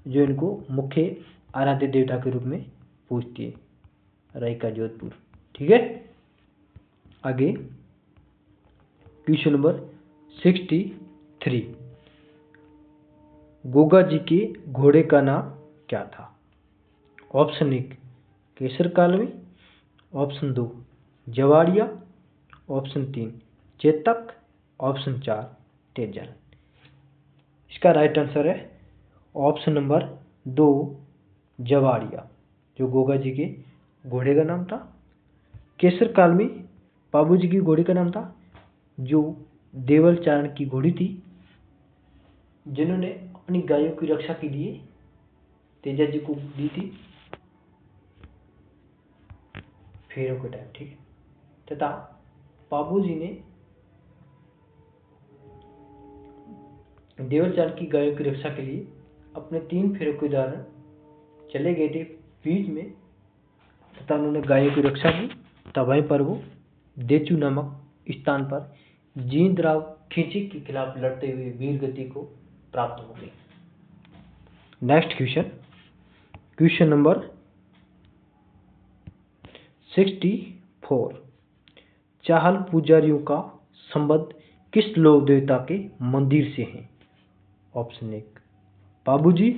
जो इनको मुख्य आराध्य देवता के रूप में पूजती है, रायका जोधपुर। ठीक है, आगे क्वेश्चन नंबर 63 गोगा जी के घोड़े का नाम क्या था? Option 1 Kesar Kalvi, option 2 Jawadiya, option 3 Chetak, option 4 Tejal. इसका राइट आंसर है ऑप्शन नंबर 2 जवाड़िया, जो गोगा जी के घोड़े का नाम था। केसर कालवी बाबू जी की घोड़ी का नाम था, जो देवल चारण की घोड़ी थी, जिन्होंने अपनी गायों की रक्षा के लिए तेजा जी को दी थी फेरों के टाइम। ठीक है, तथा बाबू जी ने देवल चारण की गायों की रक्षा के लिए अपने 3 फेरों के दौरान चले गए थे बीच में, तथा उन्होंने गायों की रक्षा की। तब वहीं पर वो देचू नामक स्थान पर जींदराव खिंची के खिलाफ लड़ते हुए वीर गति को प्राप्त हो गई। नेक्स्ट क्वेश्चन, क्वेश्चन नंबर 64 चाहल पुजारियों का संबंध किस लोक देवता के मंदिर से है? ऑप्शन 1 बाबूजी,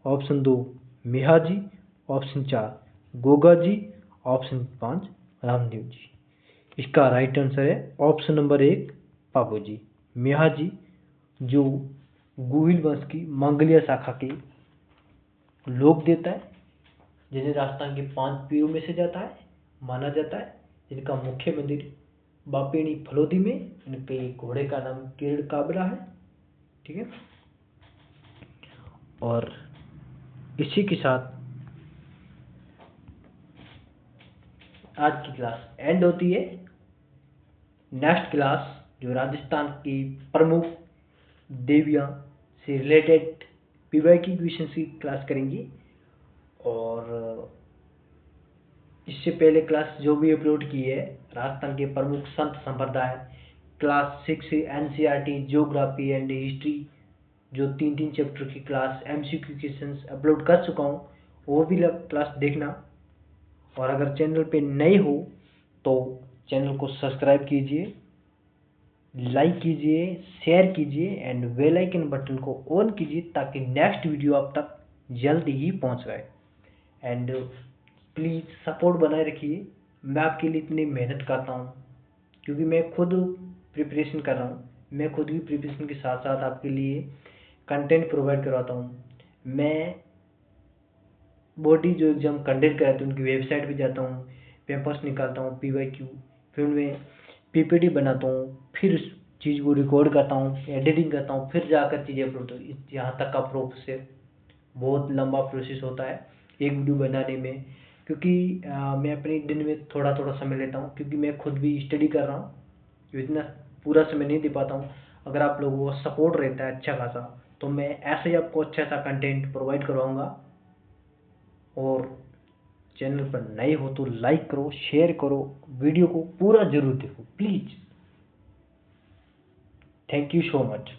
option 2 Mehaji, option 4 Goga ji, option 5 Ramdev ji. इसका राइट आंसर है ऑप्शन नंबर 1 बाबूजी। मेहाजी जो गुहिल वंश की मंगलिया शाखा के लोक देवता है, जिन्हें राजस्थान के 5 पीरों में से जाता है माना जाता है, जिनका मुख्य मंदिर बापेणी फलोदी में, इनके घोड़े का नाम किरण काबरा है। ठीक है, और इसी के साथ आज की क्लास एंड होती है। नेक्स्ट क्लास जो राजस्थान की प्रमुख देवियां से रिलेटेड पीवाई की क्वेश्चन की क्लास करेंगे। और इससे पहले क्लास जो भी अपलोड की है राजस्थान के प्रमुख संत संप्रदाय class 6 NCERT geography and history जो 3 चैप्टर की क्लास एमसीक्यू क्वेश्चंस अपलोड कर चुका हूँ, वो भी क्लास देखना। और अगर चैनल पे नए हो तो चैनल को सब्सक्राइब कीजिए, लाइक कीजिए, शेयर कीजिए एंड बेल आइकन बटन को ऑन कीजिए ताकि नेक्स्ट वीडियो आप तक जल्द ही पहुंच जाए। एंड प्लीज़ सपोर्ट बनाए रखिए। मैं आपके लिए इतनी मेहनत करता हूं क्योंकि मैं खुद प्रिपरेशन कर रहा हूं। मैं खुद भी प्रिपरेशन के साथ साथ आपके लिए कंटेंट प्रोवाइड करवाता हूं। मैं बॉडी जो एग्ज़ाम कंडक्ट कराते हैं उनकी वेबसाइट पे जाता हूँ, पेपर्स निकालता हूँ PYQ, फिर उनमें PPT बनाता हूँ, फिर उस चीज़ को रिकॉर्ड करता हूँ, एडिटिंग करता हूँ, फिर जाकर चीज़ें अपलोड होती है। यहाँ तक का प्रोसेस बहुत लंबा प्रोसेस होता है एक वीडियो बनाने में, क्योंकि मैं अपने दिन में थोड़ा थोड़ा समय लेता हूँ क्योंकि मैं खुद भी स्टडी कर रहा हूँ, तो इतना पूरा समय नहीं दे पाता हूँ। अगर आप लोगों को सपोर्ट रहता है अच्छा खासा तो मैं ऐसे ही आपको अच्छा सा कंटेंट प्रोवाइड करवाऊँगा। और चैनल पर नए हो तो लाइक करो, शेयर करो, वीडियो को पूरा जरूर देखो please. Thank you so much.